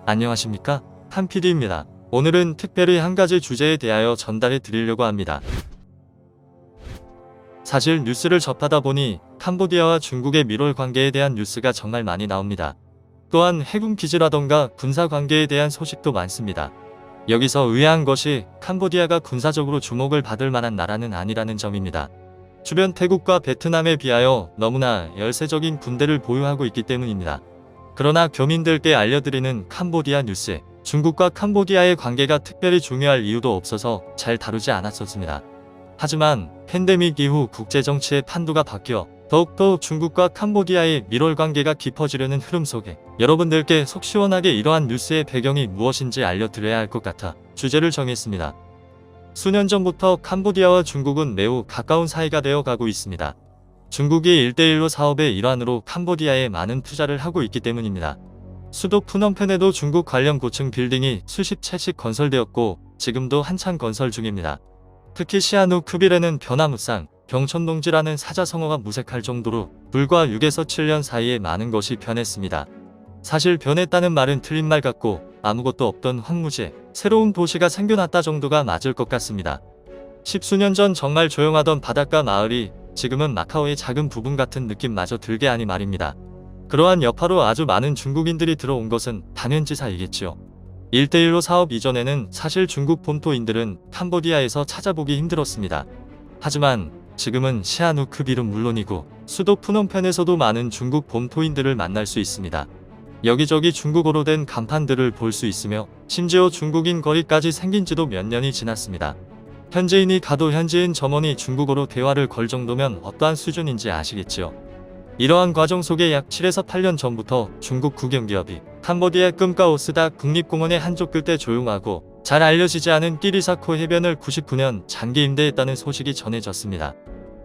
안녕하십니까? 한PD입니다. 오늘은 특별히 한 가지 주제에 대하여 전달해 드리려고 합니다. 사실 뉴스를 접하다 보니 캄보디아와 중국의 밀월 관계에 대한 뉴스가 정말 많이 나옵니다. 또한 해군 기지라던가 군사 관계에 대한 소식도 많습니다. 여기서 의아한 것이 캄보디아가 군사적으로 주목을 받을 만한 나라는 아니라는 점입니다. 주변 태국과 베트남에 비하여 너무나 열세적인 군대를 보유하고 있기 때문입니다. 그러나 교민들께 알려드리는 캄보디아 뉴스, 중국과 캄보디아의 관계가 특별히 중요할 이유도 없어서 잘 다루지 않았었습니다. 하지만 팬데믹 이후 국제정치의 판도가 바뀌어 더욱더 중국과 캄보디아의 밀월 관계가 깊어지려는 흐름 속에 여러분들께 속 시원하게 이러한 뉴스의 배경이 무엇인지 알려드려야 할 것 같아 주제를 정했습니다. 수년 전부터 캄보디아와 중국은 매우 가까운 사이가 되어 가고 있습니다. 중국이 1대1로 사업의 일환으로 캄보디아에 많은 투자를 하고 있기 때문입니다. 수도 푸놈펜에도 중국 관련 고층 빌딩이 수십 채씩 건설되었고 지금도 한창 건설 중입니다. 특히 시아누크빌에는 변화무쌍, 경천동지라는 사자성어가 무색할 정도로 불과 6에서 7년 사이에 많은 것이 변했습니다. 사실 변했다는 말은 틀린 말 같고 아무것도 없던 황무지에 새로운 도시가 생겨났다 정도가 맞을 것 같습니다. 십수년 전 정말 조용하던 바닷가 마을이 지금은 마카오의 작은 부분 같은 느낌마저 들게 하니 말입니다. 그러한 여파로 아주 많은 중국인들이 들어온 것은 당연지사이겠지요. 1대1로 사업 이전에는 사실 중국 본토인들은 캄보디아에서 찾아보기 힘들었습니다. 하지만 지금은 시아누크빌은 물론이고 수도 푸놈펜에서도 많은 중국 본토인들을 만날 수 있습니다. 여기저기 중국어로 된 간판들을 볼 수 있으며 심지어 중국인 거리까지 생긴 지도 몇 년이 지났습니다. 현지인이 가도 현지인 점원이 중국어로 대화를 걸 정도면 어떠한 수준인지 아시겠지요. 이러한 과정 속에 약 7에서 8년 전부터 중국 국영기업이 캄보디아 끔까오스닥 국립공원의 한쪽 끝에 조용하고 잘 알려지지 않은 끼리사코 해변을 99년 장기 임대했다는 소식이 전해졌습니다.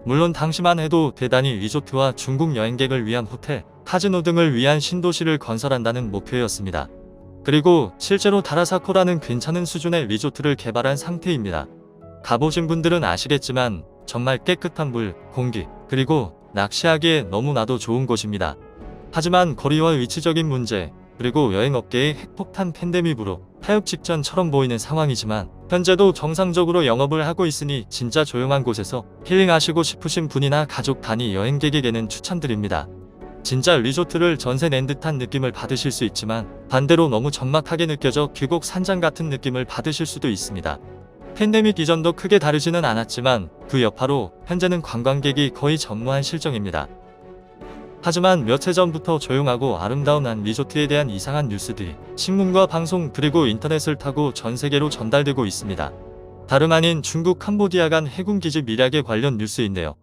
물론 당시만 해도 대단히 리조트와 중국 여행객을 위한 호텔, 카지노 등을 위한 신도시를 건설한다는 목표였습니다. 그리고 실제로 다라사코라는 괜찮은 수준의 리조트를 개발한 상태입니다. 가보신 분들은 아시겠지만 정말 깨끗한 물, 공기, 그리고 낚시하기에 너무나도 좋은 곳입니다. 하지만 거리와 위치적인 문제, 그리고 여행업계의 핵폭탄 팬데믹으로 타협 직전처럼 보이는 상황이지만 현재도 정상적으로 영업을 하고 있으니 진짜 조용한 곳에서 힐링하시고 싶으신 분이나 가족 단위 여행객에게는 추천드립니다. 진짜 리조트를 전세 낸 듯한 느낌을 받으실 수 있지만 반대로 너무 적막하게 느껴져 귀곡 산장 같은 느낌을 받으실 수도 있습니다. 팬데믹 이전도 크게 다르지는 않았지만 그 여파로 현재는 관광객이 거의 전무한 실정입니다. 하지만 몇 해 전부터 조용하고 아름다운 한 리조트에 대한 이상한 뉴스들이 신문과 방송 그리고 인터넷을 타고 전 세계로 전달되고 있습니다. 다름 아닌 중국 캄보디아 간 해군기지 밀약에 관련 뉴스인데요.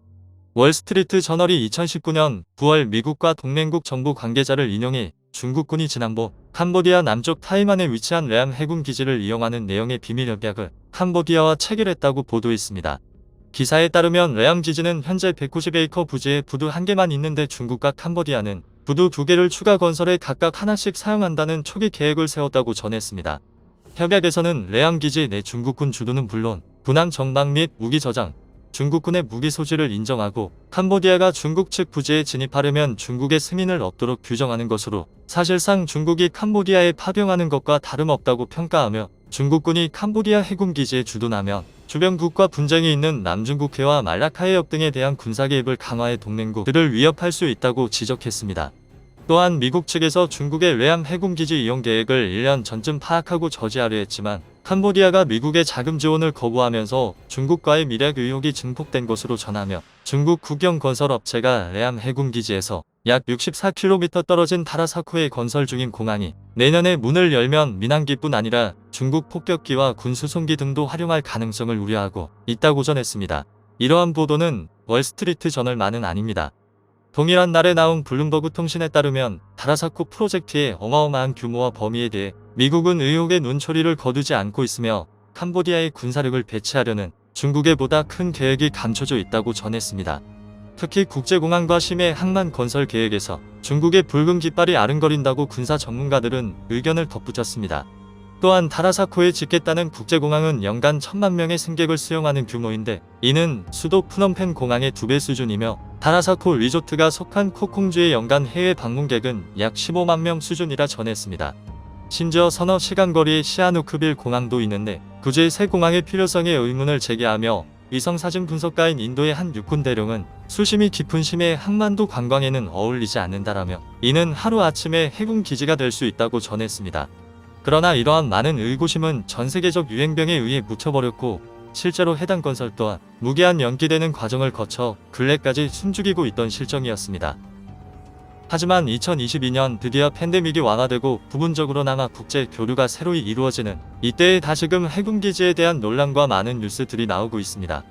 월스트리트 저널이 2019년 9월 미국과 동맹국 정부 관계자를 인용해 중국군이 지난번 캄보디아 남쪽 타이만에 위치한 레암 해군기지를 이용하는 내용의 비밀 협약을 캄보디아와 체결했다고 보도했습니다. 기사에 따르면 레암 기지는 현재 190에이커 부지에 부두 1개만 있는데 중국과 캄보디아는 부두 2개를 추가 건설에 각각 하나씩 사용한다는 초기 계획을 세웠다고 전했습니다. 협약에서는 레암 기지 내 중국군 주둔은 물론 군함 정박 및 무기 저장, 중국군의 무기 소지를 인정하고 캄보디아가 중국 측 부지에 진입하려면 중국의 승인을 얻도록 규정하는 것으로 사실상 중국이 캄보디아에 파병하는 것과 다름없다고 평가하며 중국군이 캄보디아 해군기지에 주둔하면 주변국과 분쟁이 있는 남중국해와 말라카 해협 등에 대한 군사 개입을 강화해 동맹국들을 위협할 수 있다고 지적했습니다. 또한 미국 측에서 중국의 레암 해군기지 이용 계획을 1년 전쯤 파악하고 저지하려 했지만 캄보디아가 미국의 자금 지원을 거부하면서 중국과의 밀약 의혹이 증폭된 것으로 전하며 중국 국영 건설 업체가 레암 해군기지에서 약 64km 떨어진 다라사코에 건설 중인 공항이 내년에 문을 열면 민항기뿐 아니라 중국 폭격기와 군수송기 등도 활용할 가능성을 우려하고 있다고 전했습니다. 이러한 보도는 월스트리트 저널만은 아닙니다. 동일한 날에 나온 블룸버그 통신에 따르면 다라사코 프로젝트의 어마어마한 규모와 범위에 대해 미국은 의혹의 눈초리를 거두지 않고 있으며 캄보디아의 군사력을 배치하려는 중국의 보다 큰 계획이 감춰져 있다고 전했습니다. 특히 국제공항과 심해 항만 건설 계획에서 중국의 붉은 깃발이 아른거린다고 군사 전문가들은 의견을 덧붙였습니다. 또한 다라사코에 짓겠다는 국제공항은 연간 1000만 명의 승객을 수용하는 규모인데 이는 수도 푸놈펜 공항의 2배 수준이며 다라사코 리조트가 속한 코콩주의 연간 해외 방문객은 약 15만 명 수준이라 전했습니다. 심지어 서너 시간 거리의 시아누크빌 공항도 있는데 굳이 새 공항의 필요성에 의문을 제기하며 위성사진 분석가인 인도의 한 육군 대령은 수심이 깊은 심해 항만도 관광에는 어울리지 않는다라며 이는 하루아침에 해군 기지가 될 수 있다고 전했습니다. 그러나 이러한 많은 의구심은 전세계적 유행병에 의해 묻혀버렸고 실제로 해당 건설 또한 무기한 연기되는 과정을 거쳐 근래까지 숨죽이고 있던 실정이었습니다. 하지만 2022년 드디어 팬데믹이 완화되고 부분적으로나마 국제 교류가 새로이 이루어지는 이때에 다시금 해군기지에 대한 논란과 많은 뉴스들이 나오고 있습니다.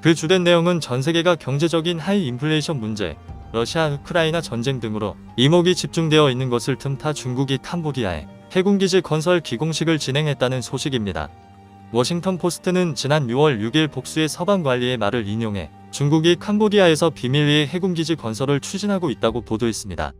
그 주된 내용은 전세계가 경제적인 하이 인플레이션 문제, 러시아 우크라이나 전쟁 등으로 이목이 집중되어 있는 것을 틈타 중국이 캄보디아에 해군기지 건설 기공식을 진행했다는 소식입니다. 워싱턴 포스트는 지난 6월 6일 복수의 서방관리의 말을 인용해 중국이 캄보디아에서 비밀리에 해군기지 건설을 추진하고 있다고 보도했습니다.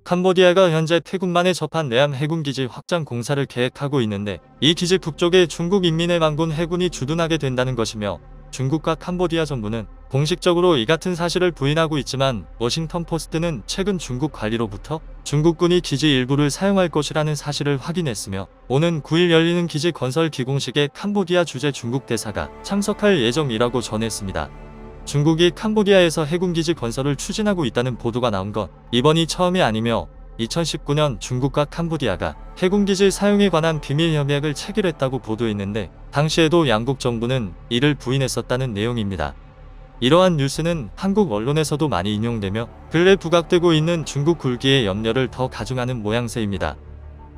캄보디아가 현재 태국만에 접한 내암 해군기지 확장 공사를 계획하고 있는데 이 기지 북쪽에 중국 인민해방군 해군이 주둔하게 된다는 것이며 중국과 캄보디아 정부는 공식적으로 이 같은 사실을 부인하고 있지만 워싱턴 포스트는 최근 중국 관리로부터 중국군이 기지 일부를 사용할 것이라는 사실을 확인했으며 오는 9일 열리는 기지 건설 기공식에 캄보디아 주재 중국 대사가 참석할 예정이라고 전했습니다. 중국이 캄보디아에서 해군기지 건설을 추진하고 있다는 보도가 나온 건 이번이 처음이 아니며 2019년 중국과 캄보디아가 해군기지 사용에 관한 비밀 협약을 체결했다고 보도했는데 당시에도 양국 정부는 이를 부인했었다는 내용입니다. 이러한 뉴스는 한국 언론에서도 많이 인용되며 근래 부각되고 있는 중국 굴기의 염려를 더 가중하는 모양새입니다.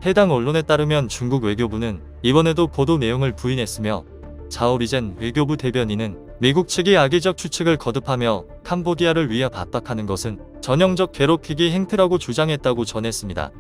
해당 언론에 따르면 중국 외교부는 이번에도 보도 내용을 부인했으며 자오리젠 외교부 대변인은 미국 측이 악의적 추측을 거듭하며 캄보디아를 위협 압박하는 것은 전형적 괴롭히기 행태라고 주장했다고 전했습니다.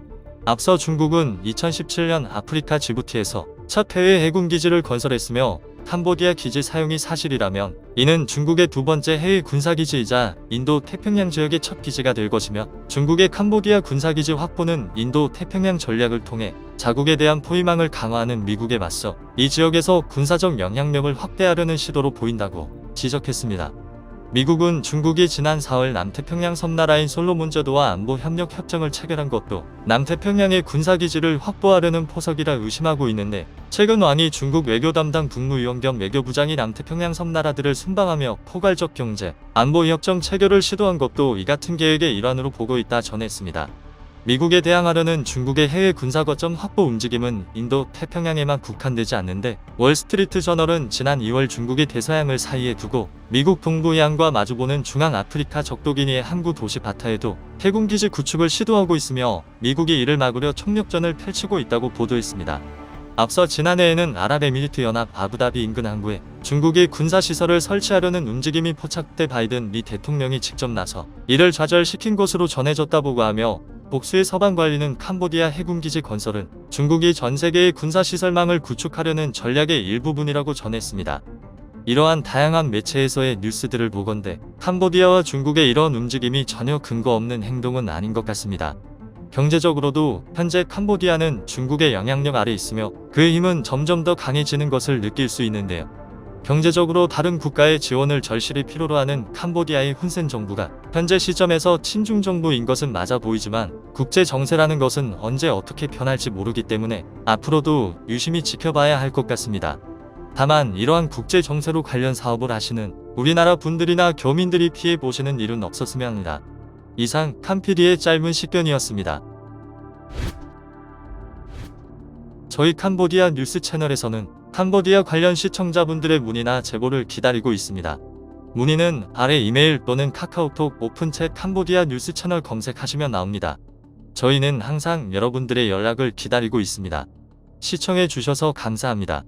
앞서 중국은 2017년 아프리카 지부티에서 첫 해외 해군기지를 건설했으며 캄보디아 기지 사용이 사실이라면 이는 중국의 두 번째 해외 군사기지이자 인도 태평양 지역의 첫 기지가 될 것이며 중국의 캄보디아 군사기지 확보는 인도 태평양 전략을 통해 자국에 대한 포위망을 강화하는 미국에 맞서 이 지역에서 군사적 영향력을 확대하려는 시도로 보인다고 지적했습니다. 미국은 중국이 지난 4월 남태평양 섬나라인 솔로몬저도와 안보협력 협정을 체결한 것도 남태평양의 군사기지를 확보하려는 포석이라 의심하고 있는데 최근 왕이 중국 외교 담당 국무위원 겸 외교부장이 남태평양 섬나라들을 순방하며 포괄적 경제, 안보협정 체결을 시도한 것도 이 같은 계획의 일환으로 보고 있다 전했습니다. 미국에 대항하려는 중국의 해외 군사거점 확보 움직임은 인도 태평양에만 국한되지 않는데 월스트리트 저널은 지난 2월 중국이 대서양을 사이에 두고 미국 동부 해안과 마주보는 중앙 아프리카 적도기니의 항구 도시 바타에도 해군기지 구축을 시도하고 있으며 미국이 이를 막으려 총력전을 펼치고 있다고 보도했습니다. 앞서 지난해에는 아랍에미리트 연합 아부다비 인근 항구에 중국이 군사시설을 설치하려는 움직임이 포착돼 바이든 미 대통령이 직접 나서 이를 좌절시킨 것으로 전해졌다고 하며 복수의 서방관리는 캄보디아 해군기지 건설은 중국이 전세계의 군사시설망을 구축하려는 전략의 일부분이라고 전했습니다. 이러한 다양한 매체에서의 뉴스들을 보건대 캄보디아와 중국의 이런 움직임이 전혀 근거 없는 행동은 아닌 것 같습니다. 경제적으로도 현재 캄보디아는 중국의 영향력 아래 있으며 그의 힘은 점점 더 강해지는 것을 느낄 수 있는데요. 경제적으로 다른 국가의 지원을 절실히 필요로 하는 캄보디아의 훈센 정부가 현재 시점에서 친중 정부인 것은 맞아 보이지만 국제 정세라는 것은 언제 어떻게 변할지 모르기 때문에 앞으로도 유심히 지켜봐야 할 것 같습니다. 다만 이러한 국제 정세로 관련 사업을 하시는 우리나라 분들이나 교민들이 피해 보시는 일은 없었으면 합니다. 이상 캄피디의 짧은 식견이었습니다. 저희 캄보디아 뉴스 채널에서는 캄보디아 관련 시청자분들의 문의나 제보를 기다리고 있습니다. 문의는 아래 이메일 또는 카카오톡 오픈챗 캄보디아 뉴스 채널 검색하시면 나옵니다. 저희는 항상 여러분들의 연락을 기다리고 있습니다. 시청해 주셔서 감사합니다.